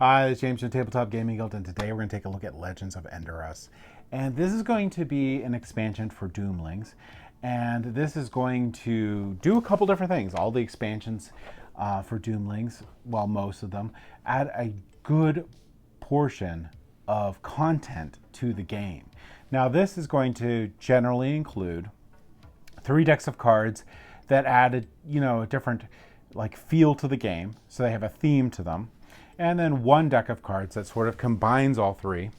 Hi, it's James from Tabletop Gaming Guild, and today we're going to take a look at Legends of Enderas. And this is going to be an expansion for Doomlings, and this is going to do a couple different things. All the expansions for Doomlings, well, most of them, add a good portion of content to the game. Now, this is going to generally include 3 decks of cards that add a different feel to the game, so they have a theme to them, and then 1 deck of cards that sort of combines all 3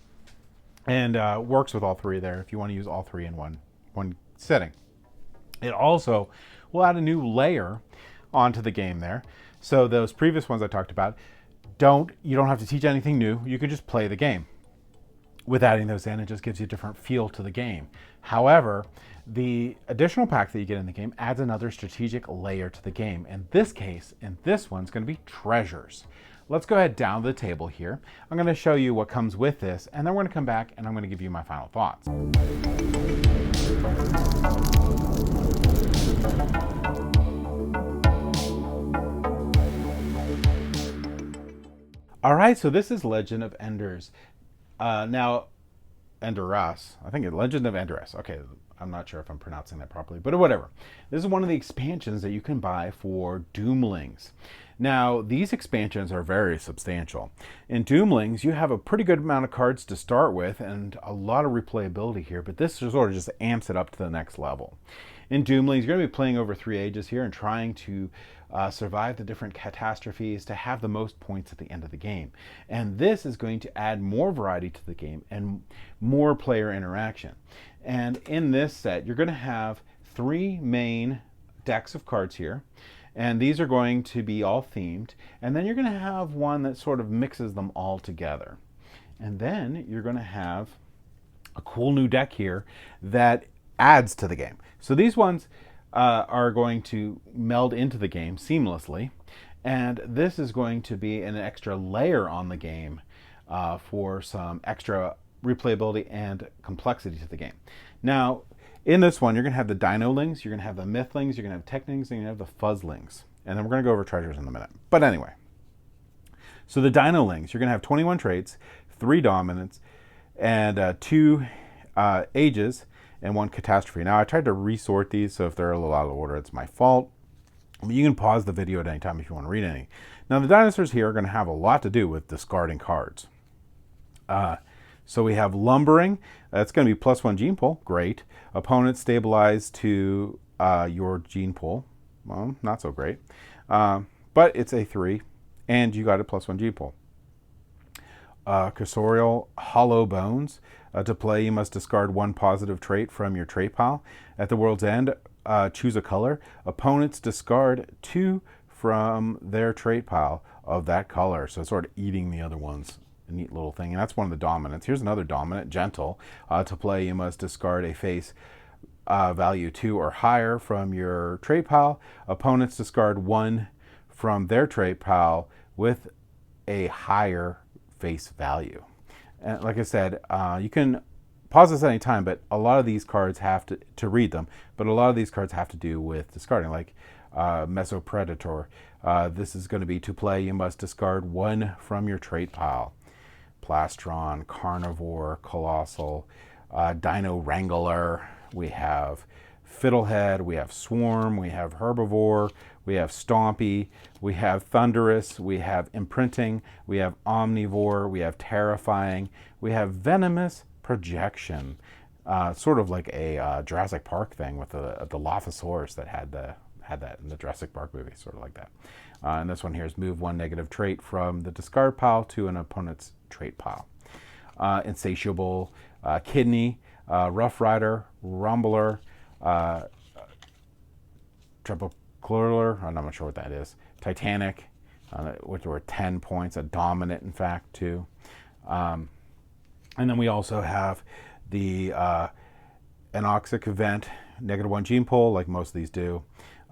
and works with all 3 there if you want to use all 3 in one sitting. It also will add a new layer onto the game there. So those previous ones I talked about, you don't have to teach anything new. You can just play the game. With adding those in, it just gives you a different feel to the game. However, the additional pack that you get in the game adds another strategic layer to the game. In this case, in this one's going to be treasures. Let's go ahead down the table here. I'm going to show you what comes with this, and then we're going to come back and I'm going to give you my final thoughts. All right, so this is Legend of Enderas. Now, Enderas, I think it's Legend of Enderas. Okay, I'm not sure if I'm pronouncing that properly, but whatever. This is one of the expansions that you can buy for Doomlings. Now, these expansions are very substantial. In Doomlings, you have a pretty good amount of cards to start with and a lot of replayability here, but this sort of just amps it up to the next level. In Doomlings, you're going to be playing over 3 ages here and trying to survive the different catastrophes to have the most points at the end of the game. And this is going to add more variety to the game and more player interaction. And in this set, you're going to have 3 main decks of cards here. And these are going to be all themed. And then you're going to have one that sort of mixes them all together. And then you're going to have a cool new deck here that adds to the game. So these ones are going to meld into the game seamlessly. And this is going to be an extra layer on the game for some extra replayability and complexity to the game. Now, in this one, you're going to have the Dinolings, you're going to have the Mythlings, you're going to have Techlings, and you're going to have the Fuzzlings. And then we're going to go over treasures in a minute. But anyway, so the Dinolings, you're going to have 21 traits, 3 dominance, and 2 ages, and 1 catastrophe. Now, I tried to resort these, so if they're a little out of order, it's my fault. You can pause the video at any time if you want to read any. Now, the dinosaurs here are going to have a lot to do with discarding cards. So we have Lumbering. That's going to be +1 gene pool. Great. Opponent stabilized to your gene pool. Well, not so great. But it's a 3, and you got a +1 gene pool. Cursorial Hollow Bones. To play, you must discard 1 positive trait from your trait pile. At the world's end, choose a color. Opponents discard 2 from their trait pile of that color. So it's sort of eating the other ones. A neat little thing. And that's one of the dominants. Here's another dominant, Gentle. To play, you must discard a face value 2 or higher from your trait pile. Opponents discard 1 from their trait pile with a higher face value. And like I said, you can pause this at any time, but a lot of these cards have to read them, but a lot of these cards have to do with discarding, like Mesopredator. This is going to be to play, you must discard 1 from your trait pile. Plastron, Carnivore, Colossal, Dino Wrangler, we have Fiddlehead, we have Swarm, we have Herbivore, we have Stompy, we have Thunderous, we have Imprinting, we have Omnivore, we have Terrifying, we have Venomous Projection, sort of like a Jurassic Park thing with the Dilophosaurus that had that in the Jurassic Park movie, sort of like that. And this one here is move 1 negative trait from the discard pile to an opponent's trait pile. Insatiable, Kidney, Rough Rider, Rumbler, Triple Clurler, I'm not sure what that is, Titanic, which were 10 points, a dominant in fact too. And then we also have the Anoxic Event, -1 gene pool, like most of these do.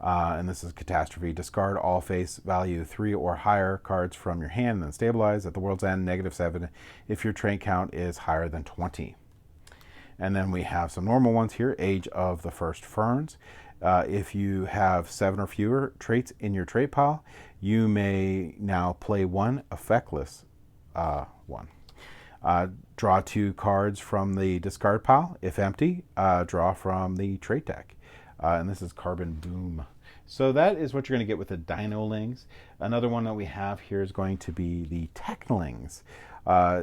And this is Catastrophe. Discard all face value 3 or higher cards from your hand and then stabilize. At the world's end, -7 if your trait count is higher than 20. And then we have some normal ones here. Age of the First Ferns. If you have 7 or fewer traits in your trait pile, you may now play 1 effectless 1. Draw 2 cards from the discard pile. If empty, draw from the trait deck. And this is Carbon Boom. So that is what you're going to get with the Dinolings. Another one that we have here is going to be the Technolings.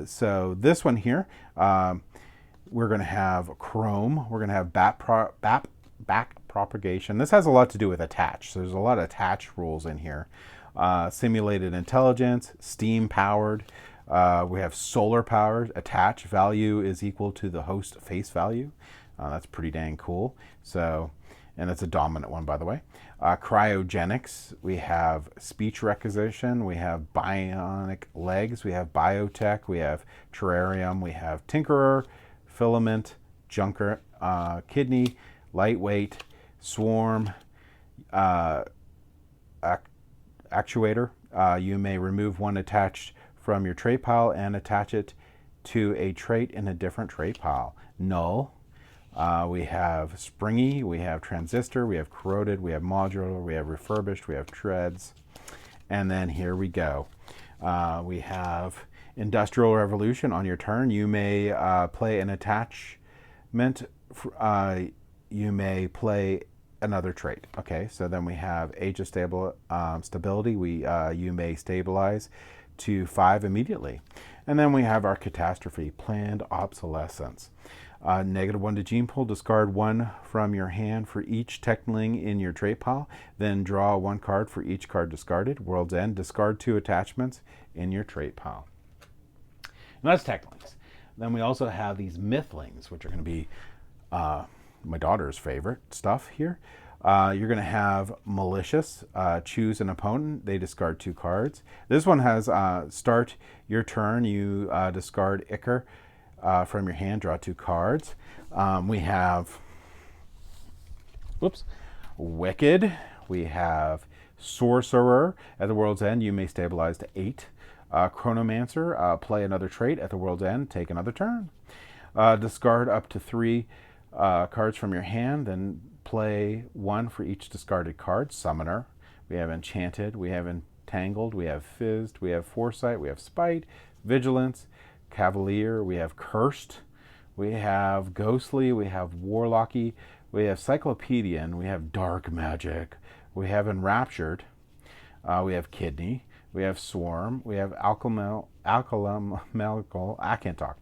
So this one here, we're going to have Chrome. We're going to have back propagation. This has a lot to do with attach. So there's a lot of attach rules in here. Simulated intelligence, steam powered. We have solar powered. Attach value is equal to the host face value. That's pretty dang cool. So, and it's a dominant one, by the way. Cryogenics. We have speech requisition. We have bionic legs. We have biotech. We have terrarium. We have tinkerer, filament, junker, kidney, lightweight, swarm, actuator. You may remove one attached from your trait pile and attach it to a trait in a different trait pile. Null. We have springy, we have transistor, we have corroded, we have modular, we have refurbished, we have treads. And then here we go. We have industrial revolution. On your turn, you may play an attachment. You may play another trait. Okay, so then we have age of stability. You may stabilize to 5 immediately. And then we have our catastrophe, planned obsolescence. -1 to gene pool, discard 1 from your hand for each Technoling in your trait pile, then draw 1 card for each card discarded. World's End, discard 2 attachments in your trait pile. And that's Technolings. Then we also have these Mythlings, which are going to be my daughter's favorite stuff here. You're going to have malicious. Choose an opponent. They discard 2 cards. This one has start your turn. You discard Ichor from your hand. Draw 2 cards. We have Wicked. We have Sorcerer. At the World's End, you may stabilize to 8. Chronomancer. Play another trait. At the World's End, take another turn. Discard up to 3 cards from your hand, then play 1 for each discarded card. Summoner. We have Enchanted, we have Entangled, we have Fizzed, we have Foresight, we have Spite, Vigilance, Cavalier, we have Cursed, we have Ghostly, we have Warlocky, we have Cyclopedian, we have Dark Magic, we have Enraptured, we have Kidney, we have Swarm, we have Alchemical, I can't talk.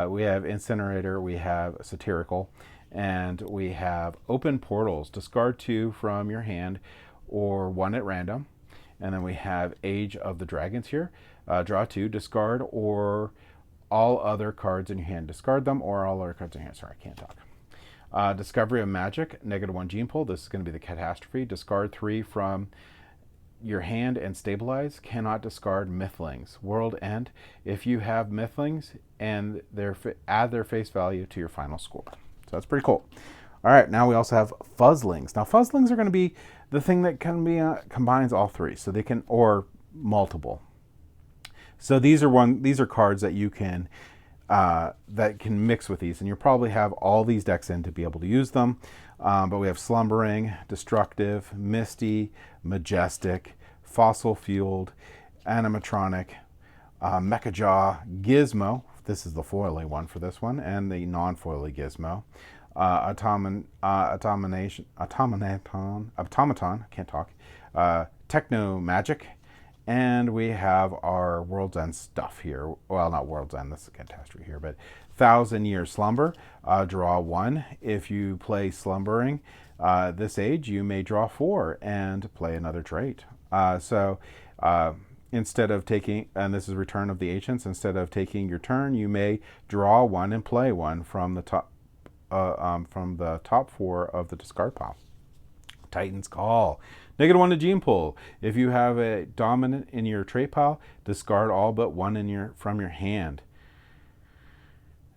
We have Incinerator, we have Satirical, and we have Open Portals. Discard 2 from your hand or 1 at random. And then we have Age of the Dragons here. Draw 2, discard or all other cards in your hand. Discard them or all other cards in your hand. Sorry, I can't talk. Discovery of Magic, -1 gene pool. This is going to be the catastrophe. Discard 3 from your hand and stabilize. Cannot discard Mythlings. World End. If you have Mythlings and add their face value to your final score. So that's pretty cool. All right, now we also have Fuzzlings. Now Fuzzlings are going to be the thing that can be combines all 3, so they can, or multiple. So these are cards that you can that can mix with these, and you probably have all these decks in to be able to use them. But we have Slumbering, Destructive, Misty, Majestic, Fossil Fueled, Animatronic, Mechajaw, Gizmo. This is the foily one for this one, and the non-foily Gizmo. Automaton, can't talk. Techno Magic, and we have our World's End stuff here. Well, not World's End, this is a catastrophe here, but 1,000-Year Slumber. Draw 1. If you play Slumbering this age, you may draw 4 and play another trait. Instead of taking, and this is Return of the Ancients, instead of taking your turn, you may draw 1 and play 1 from the top 4 of the discard pile. Titan's Call. -1 to gene pool. If you have a dominant in your trait pile, discard all but 1 from your hand.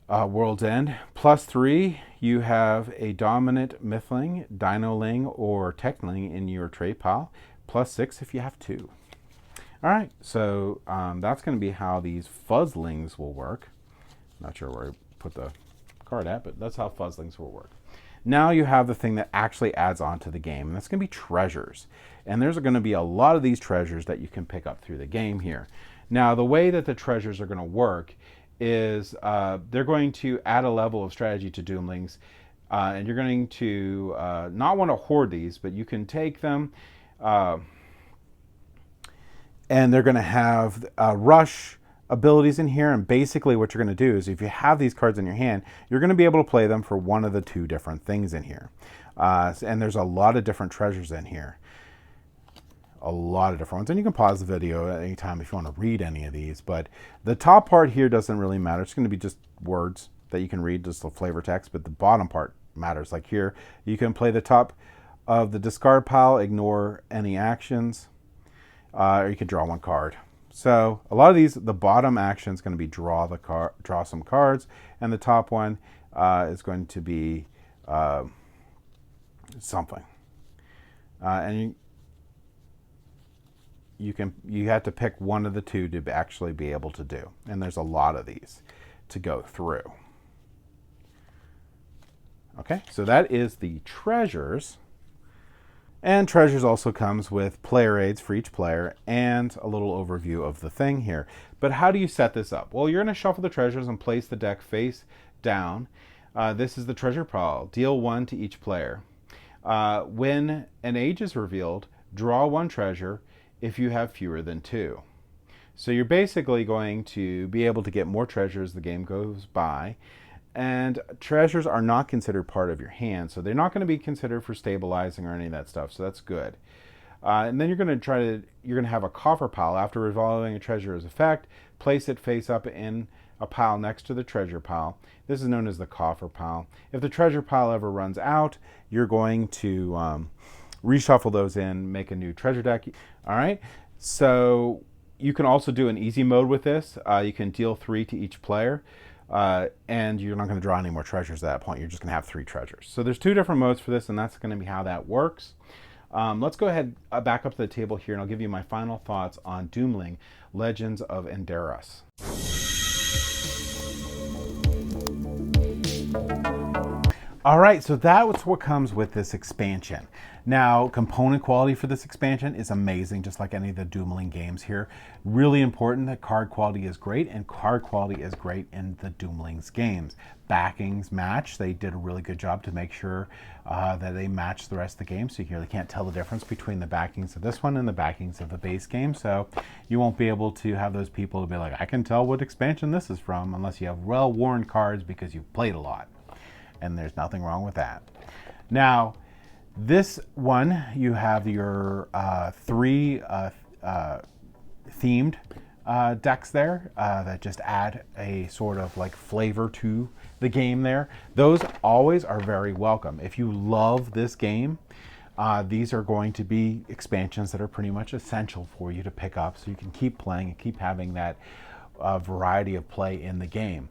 World's End. +3, you have a dominant Mythling, Dinoling, or Techling in your trait pile. +6 if you have 2. All right, so that's going to be how these Fuzzlings will work. Not sure where I put the card at, but that's how Fuzzlings will work. Now you have the thing that actually adds on to the game, and that's going to be treasures. And there's going to be a lot of these treasures that you can pick up through the game here. Now, the way that the treasures are going to work is they're going to add a level of strategy to Doomlings, and you're going to not want to hoard these, but you can take them, and they're going to have rush abilities in here. And basically what you're going to do is, if you have these cards in your hand, you're going to be able to play them for one of the two different things in here. And there's a lot of different treasures in here. A lot of different ones, and you can pause the video at any time if you want to read any of these, but the top part here doesn't really matter. It's going to be just words that you can read, just the flavor text, but the bottom part matters. Like here, you can play the top of the discard pile, ignore any actions, or you can draw one card. So a lot of these, the bottom action is going to be draw some cards, and the top one is going to be something, and you have to pick one of the two to actually be able to do. And there's a lot of these to go through. Okay, so that is the treasures. And treasures also comes with player aids for each player and a little overview of the thing here. But how do you set this up? Well, you're going to shuffle the treasures and place the deck face down. This is the treasure pile. Deal 1 to each player. When an age is revealed, draw 1 treasure if you have fewer than 2. So you're basically going to be able to get more treasures as the game goes by. And treasures are not considered part of your hand, so they're not going to be considered for stabilizing or any of that stuff, so that's good. And then you're going to have a coffer pile. After revolving a treasure as effect, place it face up in a pile next to the treasure pile. This is known as the coffer pile. If the treasure pile ever runs out, you're going to reshuffle those in, make a new treasure deck. All right, so you can also do an easy mode with this. You can deal 3 to each player, and you're not going to draw any more treasures at that point. You're just going to have 3 treasures. So there's 2 different modes for this, and that's going to be how that works. Let's go ahead back up to the table here, and I'll give you my final thoughts on Doomling: Legends of Enderas. All right, so that's what comes with this expansion. Now, component quality for this expansion is amazing, just like any of the Doomling games here. Really important that card quality is great, and card quality is great in the Doomlings games. Backings match. They did a really good job to make sure that they match the rest of the game, so you really can't tell the difference between the backings of this one and the backings of the base game. So you won't be able to have those people to be like, I can tell what expansion this is from, unless you have well-worn cards because you've played a lot. And there's nothing wrong with that. Now, this one, you have your 3 themed decks there that just add a sort of like flavor to the game there. Those always are very welcome. If you love this game, these are going to be expansions that are pretty much essential for you to pick up so you can keep playing and keep having that variety of play in the game.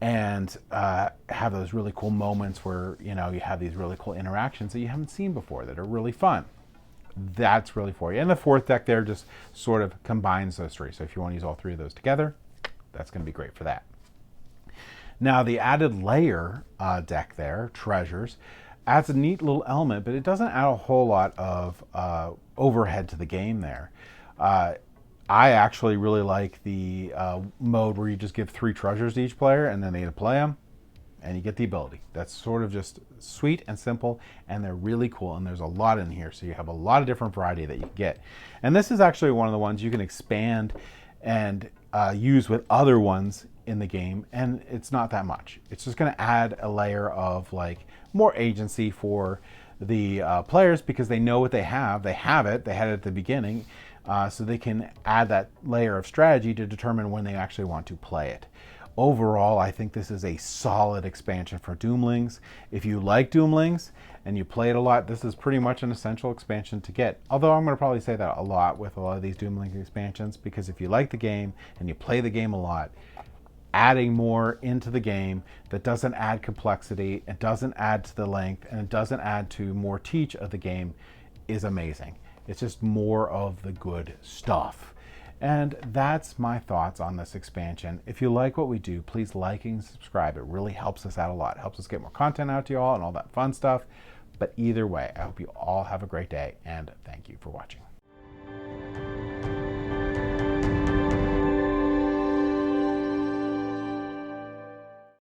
And have those really cool moments where, you know, you have these really cool interactions that you haven't seen before that are really fun. That's really for you. And the 4th deck there just sort of combines those 3. So if you want to use all 3 of those together, that's going to be great for that. Now, the added layer deck there, Treasures, adds a neat little element, but it doesn't add a whole lot of overhead to the game there. I actually really like the mode where you just give 3 treasures to each player and then they play them and you get the ability. That's sort of just sweet and simple, and they're really cool, and there's a lot in here, so you have a lot of different variety that you can get. And this is actually one of the ones you can expand and use with other ones in the game, and it's not that much. It's just going to add a layer of like more agency for the players because they know what they have. They have it. They had it at the beginning. So they can add that layer of strategy to determine when they actually want to play it. Overall, I think this is a solid expansion for Doomlings. If you like Doomlings and you play it a lot, this is pretty much an essential expansion to get. Although I'm going to probably say that a lot with a lot of these Doomlings expansions, because if you like the game and you play the game a lot, adding more into the game that doesn't add complexity, it doesn't add to the length, and it doesn't add to more teach of the game is amazing. It's just more of the good stuff. And that's my thoughts on this expansion. If you like what we do, please like and subscribe. It really helps us out a lot. It helps us get more content out to you all and all that fun stuff. But either way, I hope you all have a great day, and thank you for watching.